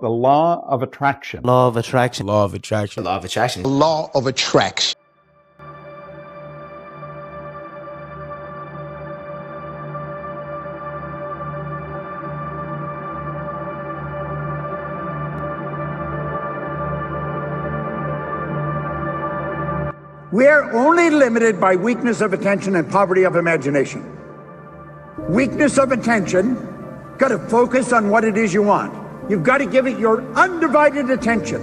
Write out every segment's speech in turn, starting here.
the law of attraction. Law of attraction. Law of attraction. Law of attraction. Law of attraction. We are only limited by weakness of attention and poverty of imagination. Weakness of attention, got to focus on what it is you want. You've got to give it your undivided attention.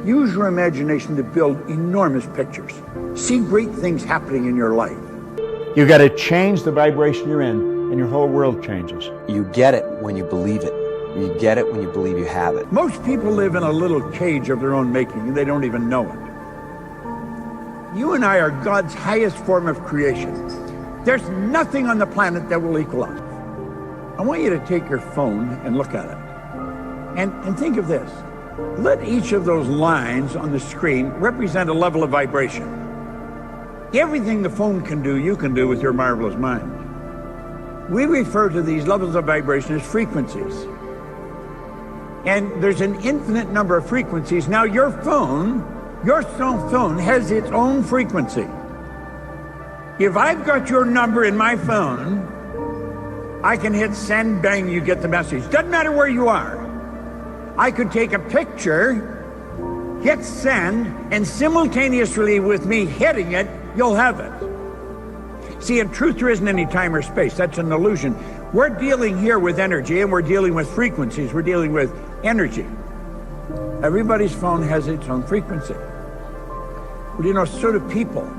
Use your imagination to build enormous pictures. See great things happening in your life. You got to change the vibration you're in, and your whole world changes. You get it when you believe it. You get it when you believe you have it. Most people live in a little cage of their own making, and they don't even know it. You and I are God's highest form of creation. There's nothing on the planet that will equal us. I want you to take your phone and look at it. And think of this. Let each of those lines on the screen represent a level of vibration. Everything the phone can do, you can do with your marvelous mind. We refer to these levels of vibration as frequencies. And there's an infinite number of frequencies. Now your phone has its own frequency. If I've got your number in my phone, I can hit send, bang, you get the message. Doesn't matter where you are. I could take a picture, hit send, and simultaneously with me hitting it, you'll have it. See, in truth, there isn't any time or space. That's an illusion. We're dealing here with energy, and we're dealing with frequencies. We're dealing with energy. Everybody's phone has its own frequency. Well, you know, so do people.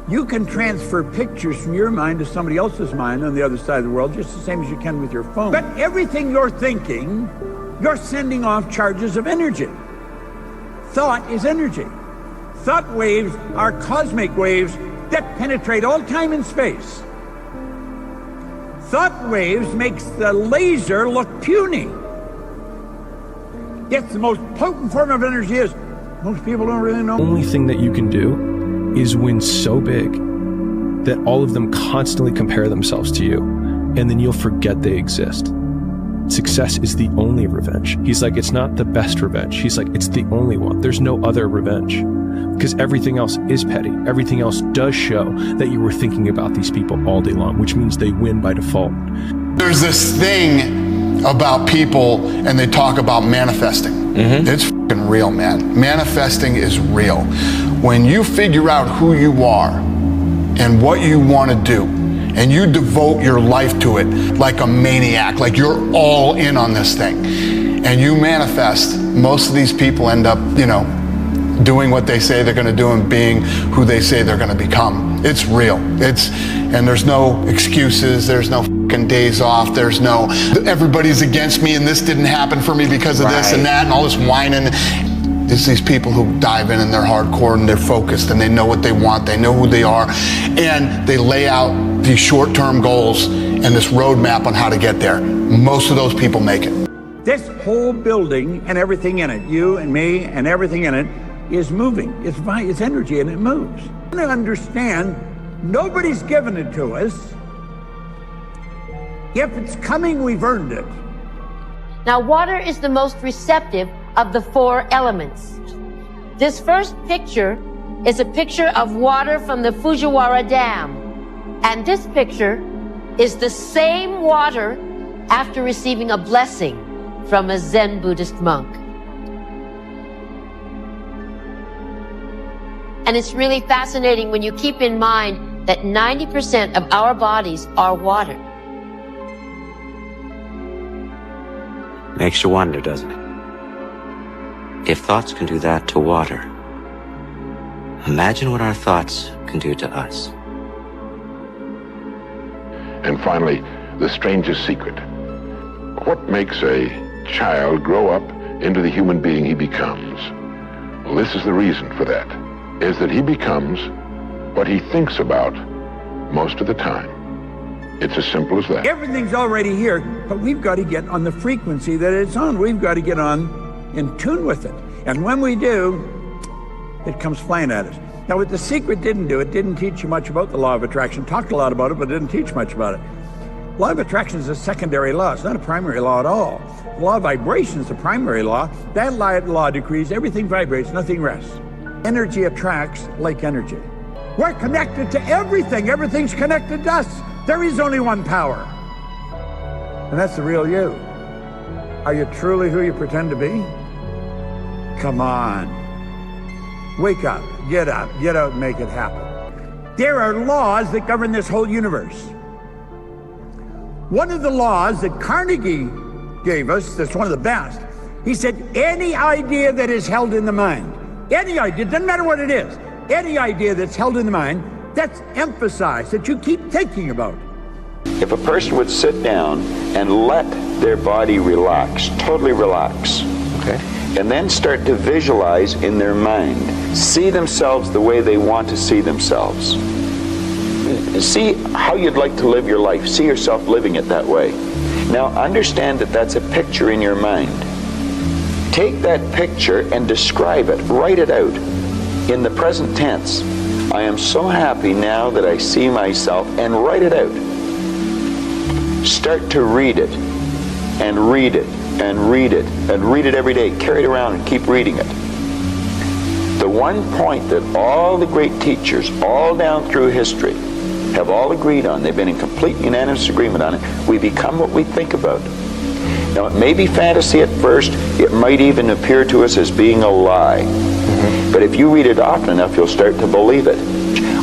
You can transfer pictures from your mind to somebody else's mind on the other side of the world just the same as you can with your phone. But everything you're thinking, you're sending off charges of energy. Thought is energy. Thought waves are cosmic waves that penetrate all time and space. Thought waves makes the laser look puny. It's the most potent form of energy is. Most people don't really know. The only thing that you can do is win so big that all of them constantly compare themselves to you, and then you'll forget they exist. Success is the only revenge. He's like, it's not the best revenge. He's like, it's the only one. There's no other revenge. Because everything else is petty. Everything else does show that you were thinking about these people all day long, which means they win by default. There's this thing about people, and they talk about manifesting. It's fucking real, man. Manifesting is real. When you figure out who you are and what you want to do, and you devote your life to it like a maniac, like you're all in on this thing, and you manifest, most of these people end up, you know, doing what they say they're going to do and being who they say they're going to become. It's real. And there's no excuses. There's no fucking days off. There's no, everybody's against me and this didn't happen for me because of this and that and all this whining. It's these people who dive in and they're hardcore and they're focused and they know what they want. They know who they are. And they lay out these short-term goals and this roadmap on how to get there. Most of those people make it. This whole building and everything in it, you and me and everything in it, is moving. It's energy and it moves. You understand, nobody's given it to us. If it's coming, we've earned it. Now, water is the most receptive of the four elements. This first picture is a picture of water from the Fujiwara Dam. And this picture is the same water after receiving a blessing from a Zen Buddhist monk. And it's really fascinating when you keep in mind that 90% of our bodies are water. Makes you wonder, doesn't it? If thoughts can do that to water, imagine what our thoughts can do to us. And finally, the strangest secret. What makes a child grow up into the human being he becomes? Well, this is the reason for that. Is that he becomes what he thinks about most of the time. It's as simple as that. Everything's already here, but we've got to get on the frequency that it's on. We've got to get on in tune with it. And when we do, it comes flying at us. Now, what The Secret didn't do, it didn't teach you much about the law of attraction. Talked a lot about it, but didn't teach much about it. Law of attraction is a secondary law. It's not a primary law at all. The law of vibration is the primary law. That law decrees everything vibrates, nothing rests. Energy attracts like energy. We're connected to everything. Everything's connected to us. There is only one power. And that's the real you. Are you truly who you pretend to be? Come on. Wake up, get out, and make it happen. There are laws that govern this whole universe. One of the laws that Carnegie gave us, that's one of the best, he said, any idea that is held in the mind, any idea, doesn't matter what it is, any idea that's held in the mind, that's emphasized, that you keep thinking about. If a person would sit down and let their body relax, totally relax, okay, and then start to visualize in their mind, see themselves the way they want to see themselves. See how you'd like to live your life. See yourself living it that way. Now understand that that's a picture in your mind. Take that picture and describe it. Write it out in the present tense. I am so happy now that I see myself, and write it out. Start to read it and read it and read it and read it every day. Carry it around and keep reading it. The one point that all the great teachers all down through history have all agreed on, they've been in complete unanimous agreement on it, we become what we think about. Now, it may be fantasy at first, it might even appear to us as being a lie. But if you read it often enough, you'll start to believe it.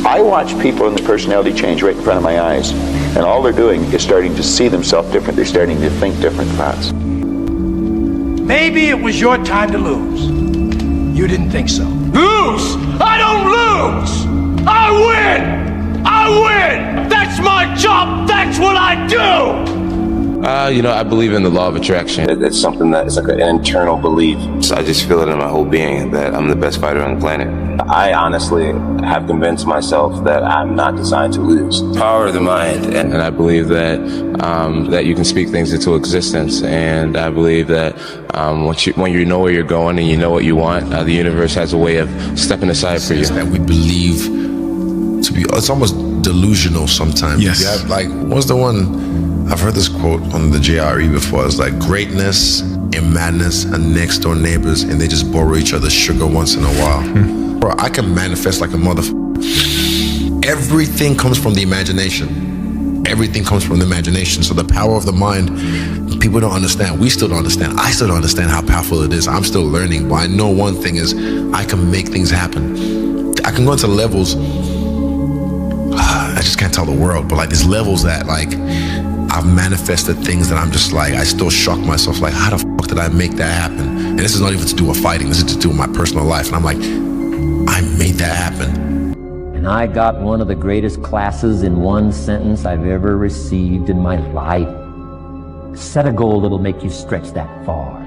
I watch people in the personality change right in front of my eyes, and all they're doing is starting to see themselves different. They're starting to think different thoughts. Maybe it was your time to lose. You didn't think so. Lose! I don't lose! I win! I win! That's my job! That's what I do! I believe in the law of attraction. It's something that is like an internal belief. So I just feel it in my whole being that I'm the best fighter on the planet. I honestly have convinced myself that I'm not designed to lose. Power of the mind. And I believe that that you can speak things into existence. And I believe that when you know where you're going and you know what you want, the universe has a way of stepping aside for you. That we believe to be, it's almost delusional sometimes. Yes. You have, like, what's the one? I've heard this quote on the JRE before. It's like, greatness and madness are next door neighbors, and they just borrow each other's sugar once in a while. Bro, I can manifest like a motherfucker. Everything comes from the imagination. Everything comes from the imagination. So the power of the mind, people don't understand. We still don't understand. I still don't understand how powerful it is. I'm still learning. But I know one thing is, I can make things happen. I can go into levels, I just can't tell the world, but like there's levels that like I've manifested things that I'm just like, I still shock myself, like, how the fuck did I make that happen? And this is not even to do with fighting, this is to do with my personal life. And I'm like, I made that happen. And I got one of the greatest classes in one sentence I've ever received in my life. Set a goal that'll make you stretch that far,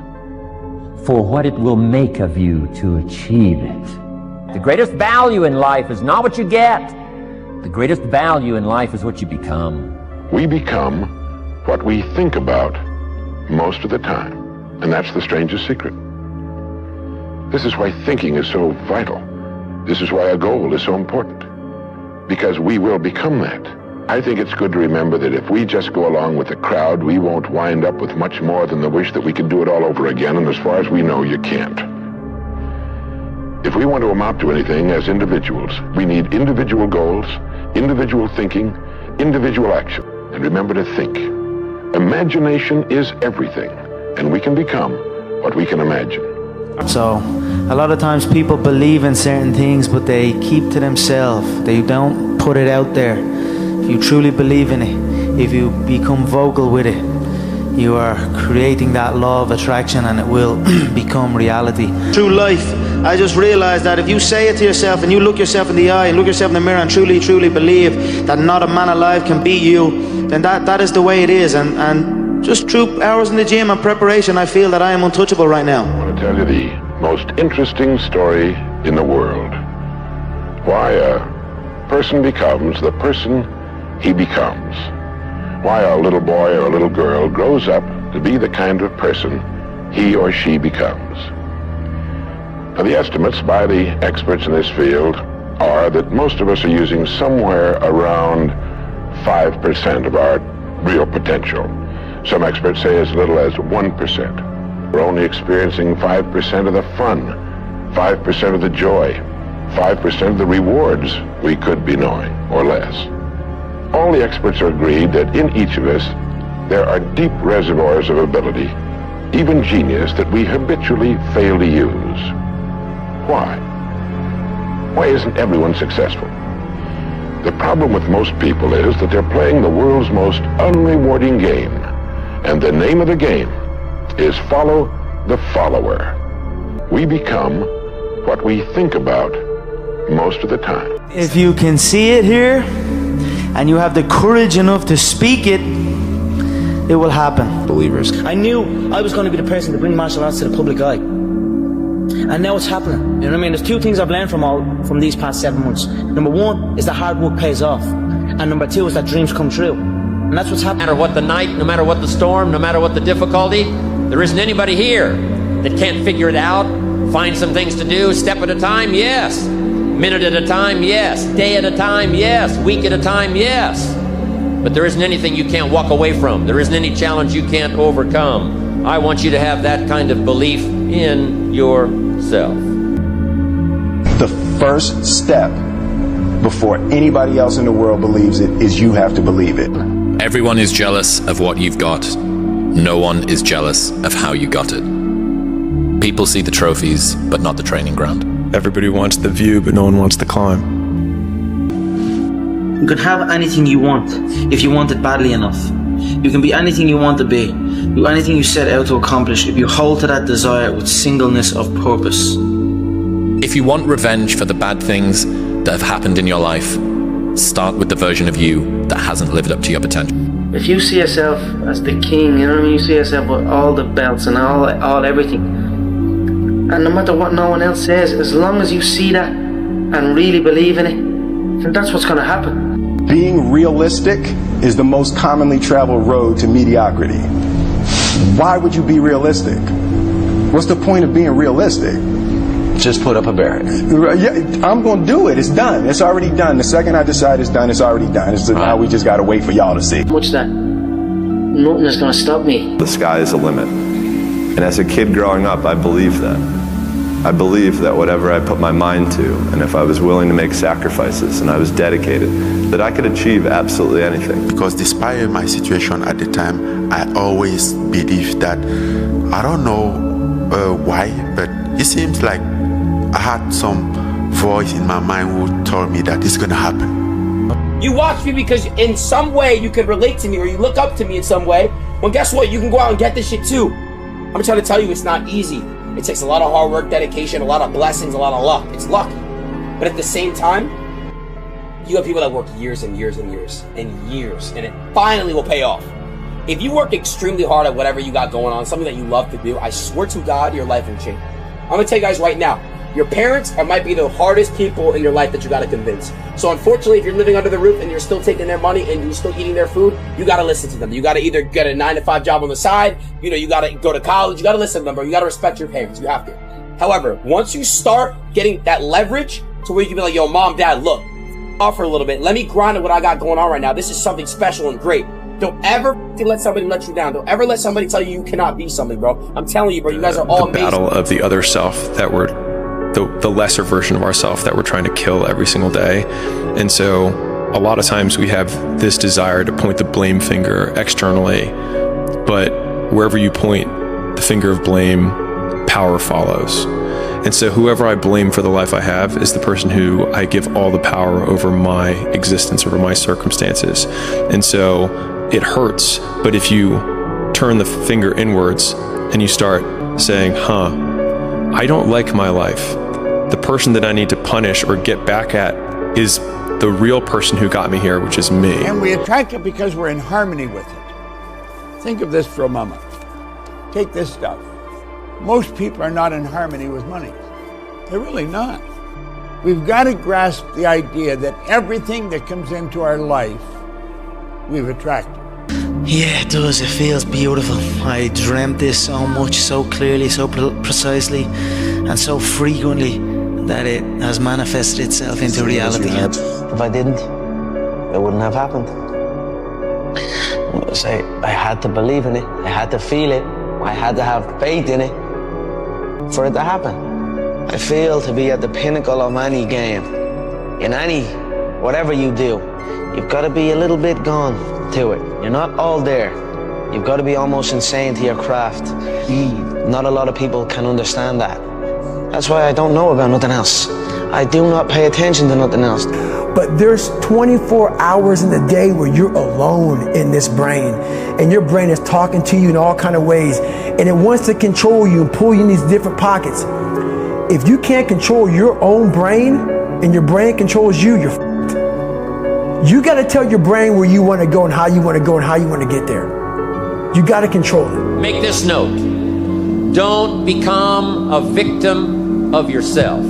for what it will make of you to achieve it. The greatest value in life is not what you get. The greatest value in life is what you become. We become what we think about most of the time, and that's the strangest secret. This is why thinking is so vital. This is why a goal is so important, because we will become that. I think it's good to remember that if we just go along with the crowd, we won't wind up with much more than the wish that we could do it all over again, and as far as we know, you can't. If we want to amount to anything as individuals, we need individual goals, individual thinking, individual action. And remember to think. Imagination is everything, and we can become what we can imagine. So, a lot of times people believe in certain things, but they keep to themselves. They don't put it out there. If you truly believe in it, if you become vocal with it, you are creating that law of attraction, and it will become reality. Through life, I just realized that if you say it to yourself and you look yourself in the eye and look yourself in the mirror and truly, truly believe that not a man alive can beat you, then that is the way it is. And just through hours in the gym and preparation, I feel that I am untouchable right now. I want to tell you the most interesting story in the world. Why a person becomes the person he becomes. Why a little boy or a little girl grows up to be the kind of person he or she becomes. Now, the estimates by the experts in this field are that most of us are using somewhere around 5% of our real potential. Some experts say as little as 1%. We're only experiencing 5% of the fun, 5% of the joy, 5% of the rewards we could be knowing, or less. All the experts are agreed that in each of us, there are deep reservoirs of ability, even genius, that we habitually fail to use. Why? Why isn't everyone successful? The problem with most people is that they're playing the world's most unrewarding game. And the name of the game is follow the follower. We become what we think about most of the time. If you can see it here, and you have the courage enough to speak it, it will happen. Believers. I knew I was going to be the person to bring martial arts to the public eye. And now it's happening. You know what I mean? There's two things I've learned from these past 7 months. Number one is that hard work pays off. And number two is that dreams come true. And that's what's happening. No matter what the night, no matter what the storm, no matter what the difficulty, there isn't anybody here that can't figure it out, find some things to do, step at a time, yes. Minute at a time, yes. Day at a time, yes. Week at a time, yes. But there isn't anything you can't walk away from. There isn't any challenge you can't overcome. I want you to have that kind of belief in yourself. The first step before anybody else in the world believes it is you have to believe it. Everyone is jealous of what you've got. No one is jealous of how you got it. People see the trophies, but not the training ground. Everybody wants the view, but no one wants the climb. You can have anything you want if you want it badly enough. You can be anything you want to be. Do anything you set out to accomplish if you hold to that desire with singleness of purpose. If you want revenge for the bad things that have happened in your life, start with the version of you that hasn't lived up to your potential. If you see yourself as the king, you know what I mean? You see yourself with all the belts and all everything. And no matter what no one else says, as long as you see that and really believe in it, then that's what's going to happen. Being realistic is the most commonly traveled road to mediocrity. Why would you be realistic? What's the point of being realistic? Just put up a barrier. Yeah, I'm going to do it. It's done. It's already done. The second I decide it's done, it's already done. Now we just got to wait for y'all to see. What's that? Nothing is going to stop me. The sky is the limit. And as a kid growing up, I believed that. I believed that whatever I put my mind to, and if I was willing to make sacrifices and I was dedicated, that I could achieve absolutely anything. Because despite my situation at the time, I always believed that, I don't know why, but it seems like I had some voice in my mind who told me that it's going to happen. You watch me because in some way you can relate to me or you look up to me in some way. Well, guess what? You can go out and get this shit too. I'm trying to tell you, it's not easy. It takes a lot of hard work, dedication, a lot of blessings, a lot of luck. It's lucky. But at the same time, you have people that work years and years and years and years, and it finally will pay off. If you work extremely hard at whatever you got going on, something that you love to do, I swear to God, your life will change. I'm going to tell you guys right now, your parents might be the hardest people in your life that you got to convince. So unfortunately, if you're living under the roof and you're still taking their money and you're still eating their food, you got to listen to them. You got to either get a 9-to-5 job on the side, you got to go to college, you got to listen to them, or you got to respect your parents. You have to. However, once you start getting that leverage to where you can be like, yo, mom, dad, look, off for a little bit. Let me grind at what I got going on right now. This is something special and great. Don't ever let somebody let you down. Don't ever let somebody tell you cannot be something, bro. I'm telling you, bro, you guys are all amazing. The battle of the other self that we're the lesser version of ourself that we're trying to kill every single day. And so a lot of times we have this desire to point the blame finger externally, but wherever you point the finger of blame, power follows. And so whoever I blame for the life I have is the person who I give all the power over my existence, over my circumstances. And so it hurts, but if you turn the finger inwards and you start saying, I don't like my life. The person that I need to punish or get back at is the real person who got me here, which is me. And we attract it because we're in harmony with it. Think of this for a moment. Take this stuff. Most people are not in harmony with money. They're really not. We've got to grasp the idea that everything that comes into our life, we've attracted. Yeah, it does. It feels beautiful. I dreamt this so much, so clearly, so precisely, and so frequently that it has manifested itself into reality. If I didn't, it wouldn't have happened. say I had to believe in it. I had to feel it. I had to have faith in it for it to happen. I feel to be at the pinnacle of any game, in any, whatever you do, you've got to be a little bit gone to it. You're not all there. You've got to be almost insane to your craft. Not a lot of people can understand that. That's why I don't know about nothing else. I do not pay attention to nothing else. But there's 24 hours in the day where you're alone in this brain, and your brain is talking to you in all kind of ways, and it wants to control you and pull you in these different pockets. If you can't control your own brain, and your brain controls you, you're f***ed. You gotta tell your brain where you wanna go and how you wanna go and how you wanna get there. You gotta control it. Make this note. Don't become a victim of yourself.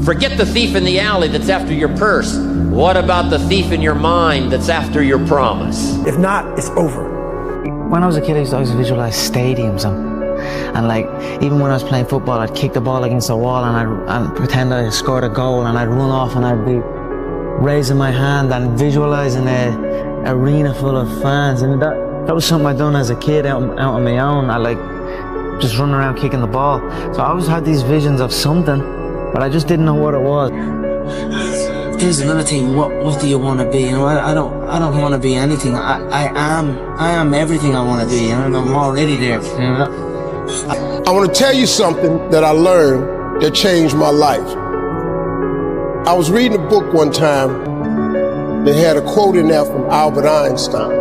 Forget the thief in the alley that's after your purse. What about the thief in your mind that's after your promise? If not, it's over. When I was a kid, I used to always visualize stadiums, and like, even when I was playing football, I'd kick the ball against the wall and I'd pretend I scored a goal, and I'd run off and I'd be raising my hand and visualizing an arena full of fans. And that was something I'd done as a kid out on my own. I like just running around kicking the ball. So I always had these visions of something, but I just didn't know what it was. Here's another thing. What do you want to be? You know, I don't want to be anything. I am everything I want to be. You know, I'm already there. You know? I want to tell you something that I learned that changed my life. I was reading a book one time that had a quote in there from Albert Einstein.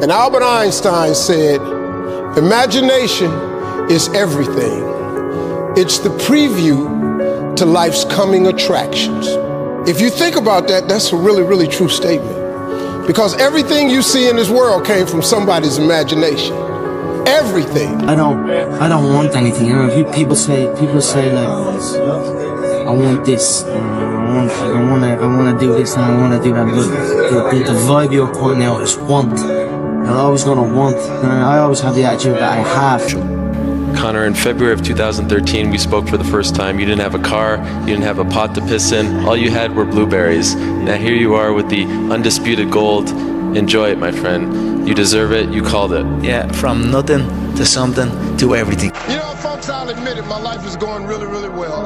And Albert Einstein said, "Imagination is everything. It's the preview to life's coming attractions." If you think about that, that's a really, really true statement. Because everything you see in this world came from somebody's imagination. Everything. I don't want anything. You know, people say like, I want this, I want to do this, and I want to do that. But the vibe you're putting out is want. You're always gonna want. And I always have the attitude that I have. Conor, in February of 2013, we spoke for the first time. You didn't have a car, you didn't have a pot to piss in, all you had were blueberries. Now here you are with the undisputed gold. Enjoy it, my friend. You deserve it, you called it. Yeah, from nothing to something to everything. You know, folks, I'll admit it, my life is going really, really well.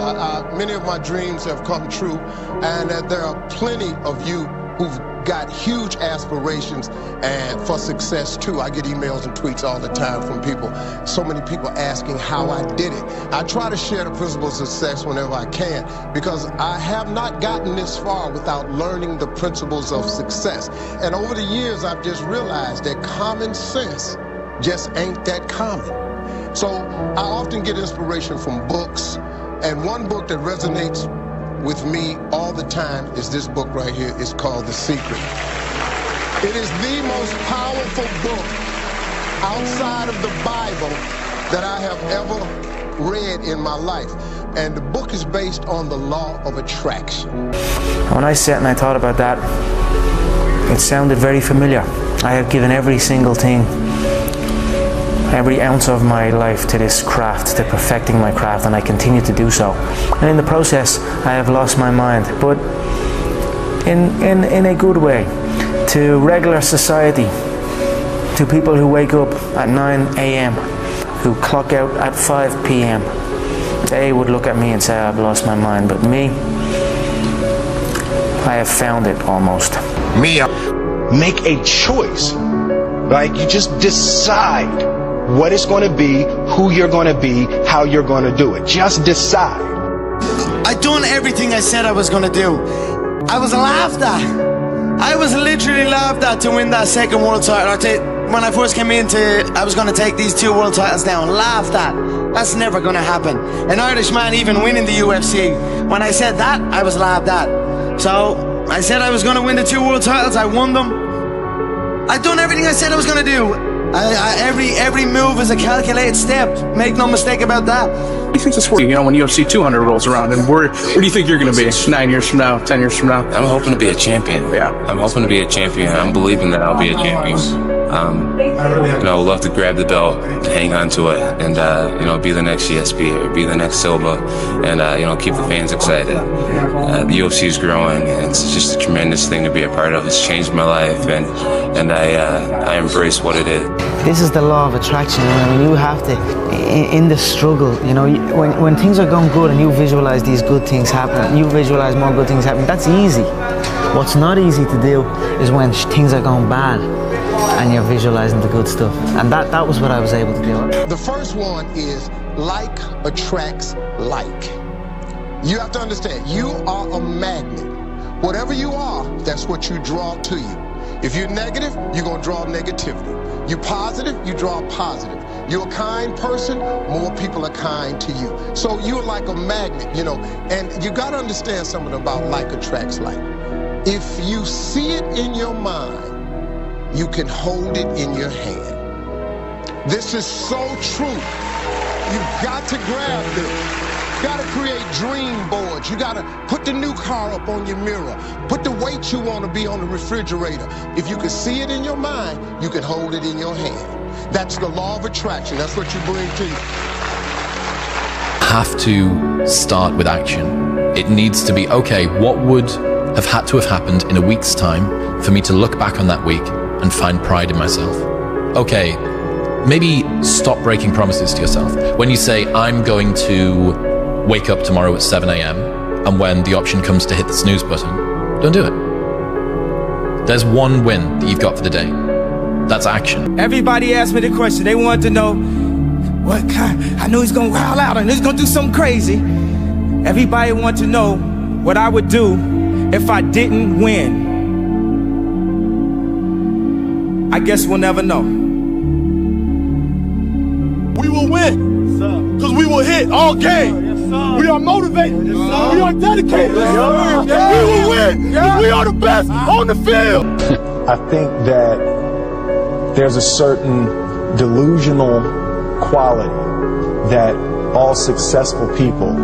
Many of my dreams have come true, and there are plenty of you who've got huge aspirations and for success too. I get emails and tweets all the time from people, so many people asking how I did it. I try to share the principles of success whenever I can, because I have not gotten this far without learning the principles of success. And over the years, I've just realized that common sense just ain't that common. So I often get inspiration from books, and one book that resonates with me all the time is this book right here. It's called The Secret. It is the most powerful book outside of the Bible that I have ever read in my life. And the book is based on the law of attraction. When I sat and I thought about that, it sounded very familiar. I have given every single thing, every ounce of my life to this craft, to perfecting my craft, and I continue to do so. And in the process, I have lost my mind, but in a good way, to regular society, to people who wake up at 9 a.m., who clock out at 5 p.m. They would look at me and say, I've lost my mind, but me, I have found it almost. Make a choice. Like, you just decide what it's going to be, who you're going to be, how you're going to do it. Just decide. I done everything I said I was going to do. I was laughed at. I was literally laughed at to win that second world title. When I first came into, I was going to take these 2 world titles down. Laughed at. That's never going to happen. An Irishman even winning the UFC. When I said that, I was laughed at. So I said I was going to win the 2 world titles. I won them. I done everything I said I was going to do. Every move is a calculated step. Make no mistake about that. What do you think this for? You know, when UFC 200 rolls around, and where do you think you're going to be 9 years from now, 10 years from now? I'm hoping to be a champion. Yeah. I'm hoping to be a champion. I'm believing that I'll be a champion. I would love to grab the belt, hang on to it, and be the next GSP or be the next Silva, and keep the fans excited. The UFC is growing, and it's just a tremendous thing to be a part of. It's changed my life, and I embrace what it is. This is the law of attraction. I mean, you have to, in the struggle, when things are going good and you visualize these good things happening, you visualize more good things happening, that's easy. What's not easy to do is when things are going bad and you're visualizing the good stuff. And that was what I was able to do. The first one is like attracts like. You have to understand, you are a magnet. Whatever you are, that's what you draw to you. If you're negative, you're going to draw negativity. You're positive, you draw positive. You're a kind person, more people are kind to you. So you're like a magnet, and you got to understand something about like attracts like. If you see it in your mind, you can hold it in your hand. This is so true. You've got to grab this. You got to create dream boards. You got to put the new car up on your mirror. Put the weight you want to be on the refrigerator. If you can see it in your mind, you can hold it in your hand. That's the law of attraction. That's what you bring to you. Have to start with action. It needs to be, okay, what would have had to have happened in a week's time for me to look back on that week and find pride in myself? Okay, maybe stop breaking promises to yourself. When you say, I'm going to wake up tomorrow at 7 a.m. and when the option comes to hit the snooze button, don't do it. There's one win that you've got for the day. That's action. Everybody asked me the question. They wanted to know, what kind? I know he's gonna wild out and he's gonna do something crazy. Everybody wanted to know what I would do if I didn't win. I guess we'll never know. We will win, because we will hit all game. We are motivated. We are dedicated. We will win. We are the best on the field. I think that there's a certain delusional quality that all successful people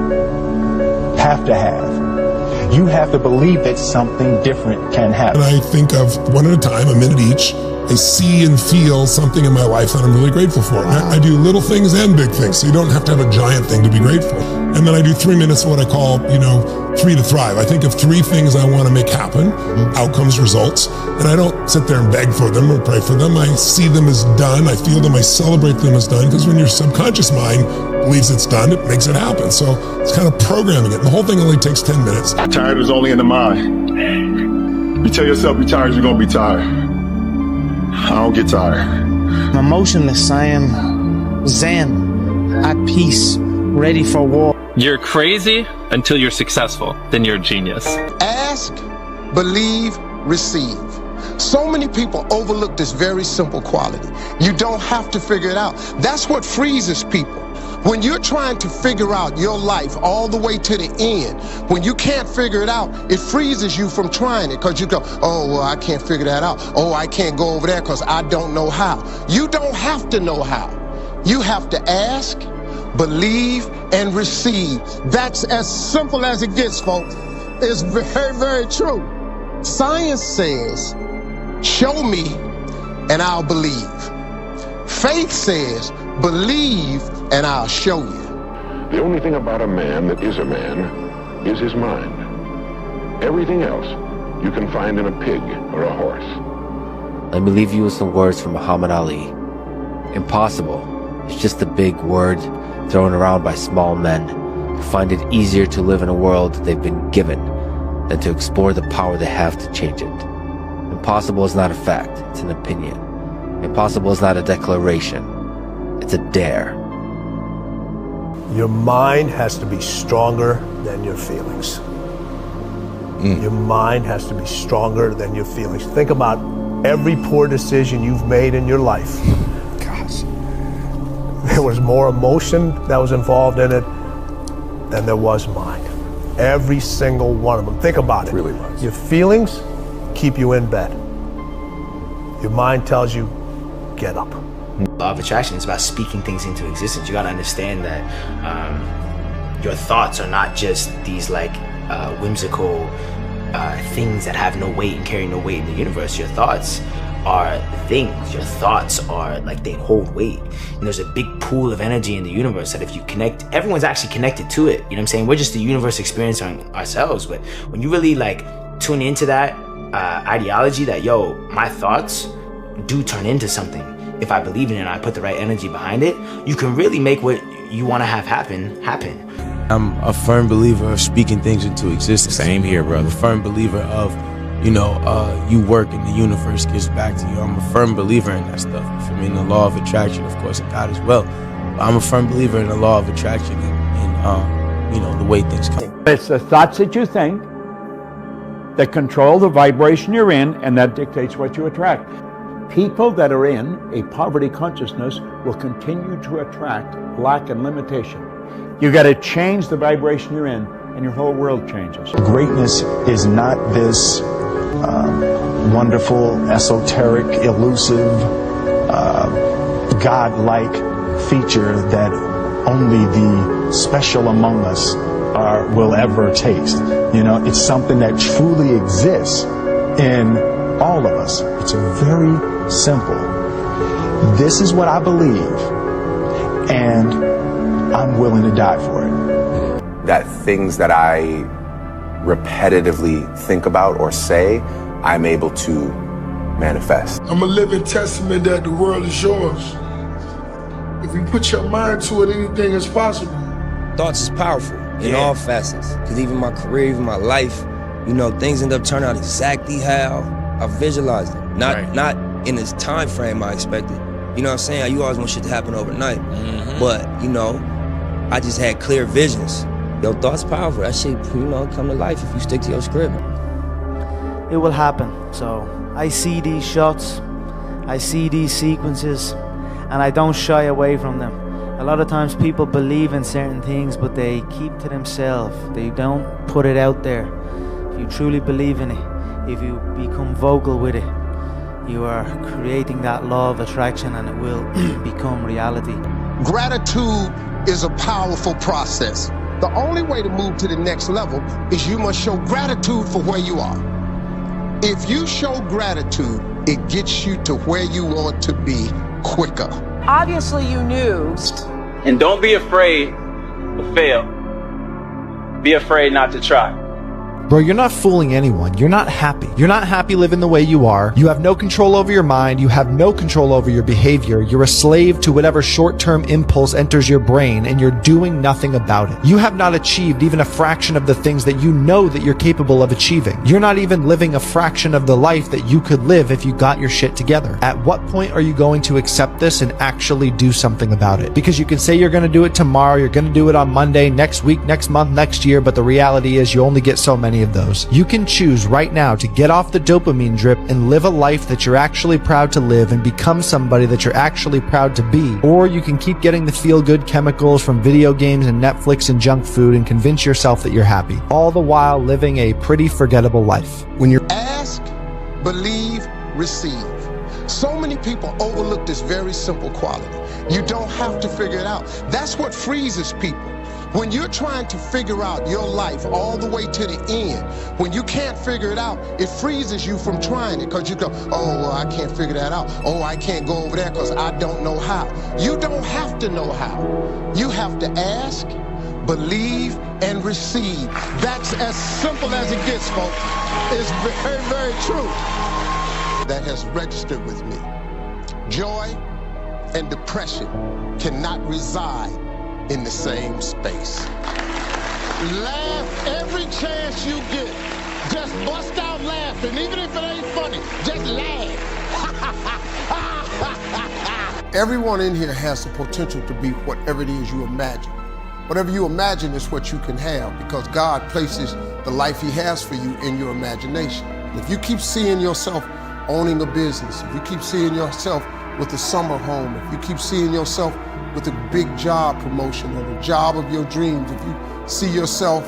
have to have. You have to believe that something different can happen. And I think of one at a time, a minute each. I see and feel something in my life that I'm really grateful for. I do little things and big things, so you don't have to have a giant thing to be grateful. And then I do 3 minutes of what I call, 3 to thrive. I think of 3 things I want to make happen, outcomes, results, and I don't sit there and beg for them or pray for them. I see them as done, I feel them, I celebrate them as done, because when your subconscious mind believes it's done, it makes it happen. So it's kind of programming it. The whole thing only takes 10 minutes. Tired is only in the mind. You tell yourself you're tired, you're going to be tired. I don't get tired. I'm emotionless. I am zen, at peace, ready for war. You're crazy until you're successful. Then you're a genius. Ask, believe, receive. So many people overlook this very simple quality. You don't have to figure it out. That's what freezes people. When you're trying to figure out your life all the way to the end, when you can't figure it out, it freezes you from trying it, because you go, oh, well, I can't figure that out. Oh, I can't go over there because I don't know how. You don't have to know how. You have to ask, believe, and receive. That's as simple as it gets, folks. It's very, very true. Science says, show me and I'll believe. Faith says, believe and I'll show you. The only thing about a man that is a man is his mind. Everything else you can find in a pig or a horse. Let me leave you with some words from Muhammad Ali. Impossible is just a big word thrown around by small men who find it easier to live in a world that they've been given than to explore the power they have to change it. Impossible is not a fact, it's an opinion. Impossible is not a declaration, it's a dare. Your mind has to be stronger than your feelings. Your mind has to be stronger than your feelings. Think about every poor decision you've made in your life. Gosh. There was more emotion that was involved in it than there was mind. Every single one of them. Think about it. Really was. Your feelings keep you in bed. Your mind tells you, get up. Law of attraction is about speaking things into existence. You got to understand that your thoughts are not just these whimsical things that have no weight and carry no weight in the universe. Your thoughts are things. Your thoughts are like, they hold weight. And there's a big pool of energy in the universe that if you connect, everyone's actually connected to it. You know what I'm saying? We're just the universe experiencing ourselves. But when you really like tune into that ideology that, yo, my thoughts do turn into something. If I believe in it and I put the right energy behind it, you can really make what you want to have happen. I'm a firm believer of speaking things into existence. Same here, brother. I'm a firm believer of, you work and the universe gives back to you. I'm a firm believer in that stuff. For me, in the law of attraction, of course, and God as well. But I'm a firm believer in the law of attraction and the way things come. It's the thoughts that you think that control the vibration you're in, and that dictates what you attract. People that are in a poverty consciousness will continue to attract lack and limitation. You got to change the vibration you're in, and your whole world changes. Greatness is not this wonderful, esoteric, elusive, God-like feature that only the special among us will ever taste. It's something that truly exists in all of us. It's very simple. This is what I believe, and I'm willing to die for it. That things that I repetitively think about or say, I'm able to manifest. I'm a living testament that the world is yours. If you put your mind to it, anything is possible. Thoughts is powerful in all facets. Because even my career, even my life, things end up turning out exactly how I visualized it. Not in this time frame I expected. You know what I'm saying? You always want shit to happen overnight. But, I just had clear visions. Your thoughts powerful. That shit, come to life if you stick to your script. It will happen. So I see these shots, I see these sequences, and I don't shy away from them. A lot of times people believe in certain things, but they keep to themselves. They don't put it out there. If you truly believe in it, if you become vocal with it, you are creating that law of attraction, and it will become reality. Gratitude is a powerful process. The only way to move to the next level is you must show gratitude for where you are. If you show gratitude, it gets you to where you want to be quicker. Obviously you knew. And don't be afraid to fail. Be afraid not to try. Bro, you're not fooling anyone. You're not happy. You're not happy living the way you are. You have no control over your mind. You have no control over your behavior. You're a slave to whatever short-term impulse enters your brain, and you're doing nothing about it. You have not achieved even a fraction of the things that you know that you're capable of achieving. You're not even living a fraction of the life that you could live if you got your shit together. At what point are you going to accept this and actually do something about it? Because you can say you're going to do it tomorrow, you're going to do it on Monday, next week, next month, next year, but the reality is you only get so many of those. You can choose right now to get off the dopamine drip and live a life that you're actually proud to live and become somebody that you're actually proud to be. Or you can keep getting the feel-good chemicals from video games and Netflix and junk food and convince yourself that you're happy, all the while living a pretty forgettable life. When you ask, believe, receive. So many people overlook this very simple quality. You don't have to figure it out. That's what freezes people. When you're trying to figure out your life all the way to the end, when you can't figure it out, it freezes you from trying it because you go, oh, well, I can't figure that out. Oh, I can't go over there because I don't know how. You don't have to know how. You have to ask, believe, and receive. That's as simple as it gets, folks. It's very, very true. That has registered with me. Joy and depression cannot reside in the same space. Laugh every chance you get. Just bust out laughing, even if it ain't funny. Just laugh. Everyone in here has the potential to be whatever it is you imagine. Whatever you imagine is what you can have, because God places the life He has for you in your imagination. If you keep seeing yourself owning a business, if you keep seeing yourself with a summer home, if you keep seeing yourself with a big job promotion or the job of your dreams, if you see yourself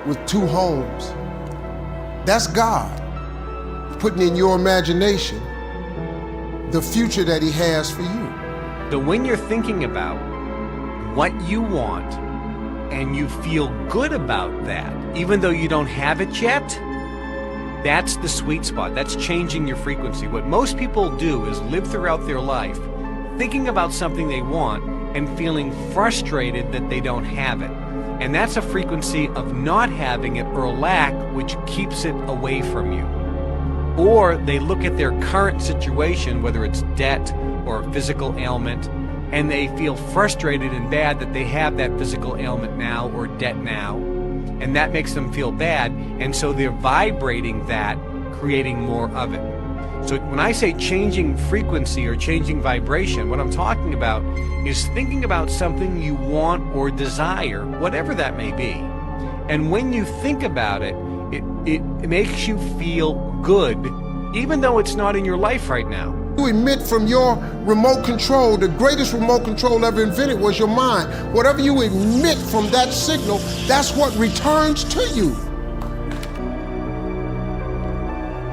with 2 homes, that's God putting in your imagination the future that He has for you. So when you're thinking about what you want and you feel good about that, even though you don't have it yet, That's the sweet spot. That's changing your frequency. What most people do is live throughout their life thinking about something they want and feeling frustrated that they don't have it. And that's a frequency of not having it or lack, which keeps it away from you. Or they look at their current situation, whether it's debt or a physical ailment, and they feel frustrated and bad that they have that physical ailment now or debt now, and that makes them feel bad, and so they're vibrating that, creating more of it. So when I say changing frequency or changing vibration, what I'm talking about is thinking about something you want or desire, whatever that may be. And when you think about it, it makes you feel good, even though it's not in your life right now. You emit from your remote control, the greatest remote control ever invented was your mind. Whatever you emit from that signal, that's what returns to you.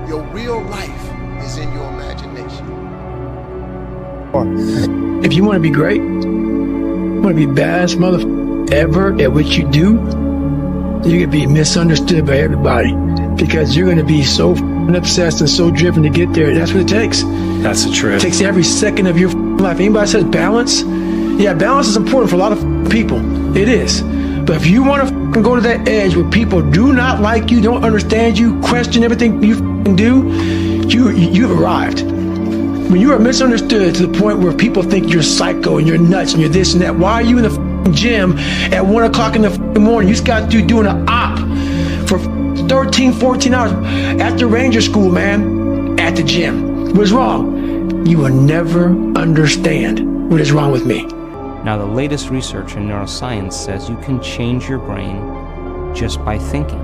Your real life is in your imagination. If you want to be great, want to be baddest motherfucker ever at what you do, you're going to be misunderstood by everybody because you're going to be so obsessed and so driven to get there. That's what it takes. That's the truth. It takes every second of your life. Anybody says balance? Yeah, balance is important for a lot of people. It is. But if you want to go to that edge where people do not like you, don't understand you, question everything you do, you've arrived. When you are misunderstood to the point where people think you're psycho and you're nuts and you're this and that, why are you in the gym at 1 o'clock in the morning? You just got to doing an op for 13, 14 hours after Ranger School, man, at the gym. What's wrong? You will never understand what is wrong with me. Now, the latest research in neuroscience says you can change your brain just by thinking.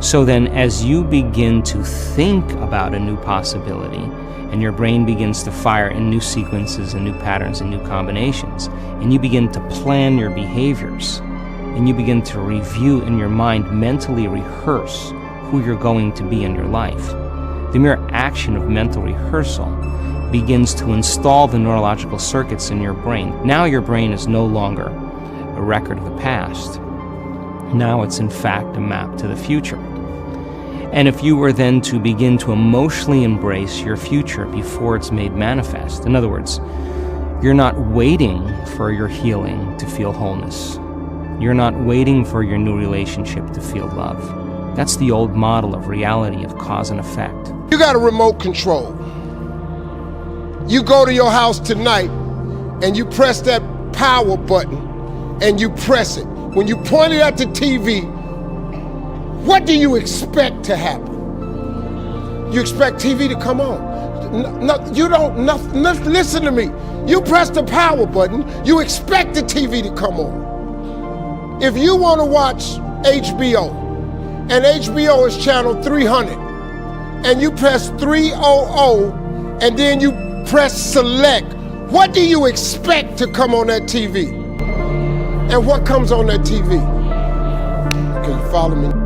So then, as you begin to think about a new possibility, and your brain begins to fire in new sequences and new patterns and new combinations, and you begin to plan your behaviors, and you begin to review in your mind, mentally rehearse who you're going to be in your life. The mere action of mental rehearsal begins to install the neurological circuits in your brain. Now your brain is no longer a record of the past. Now it's in fact a map to the future. And if you were then to begin to emotionally embrace your future before it's made manifest, in other words, you're not waiting for your healing to feel wholeness. You're not waiting for your new relationship to feel love. That's the old model of reality of cause and effect. You got a remote control. You go to your house tonight and you press that power button and you press it. When you point it at the TV, what do you expect to happen? You expect TV to come on. No, you don't, listen to me. You press the power button, you expect the TV to come on. If you want to watch HBO, and HBO is channel 300, and you press 300, and then you press select, what do you expect to come on that TV? And what comes on that TV? Can you follow me?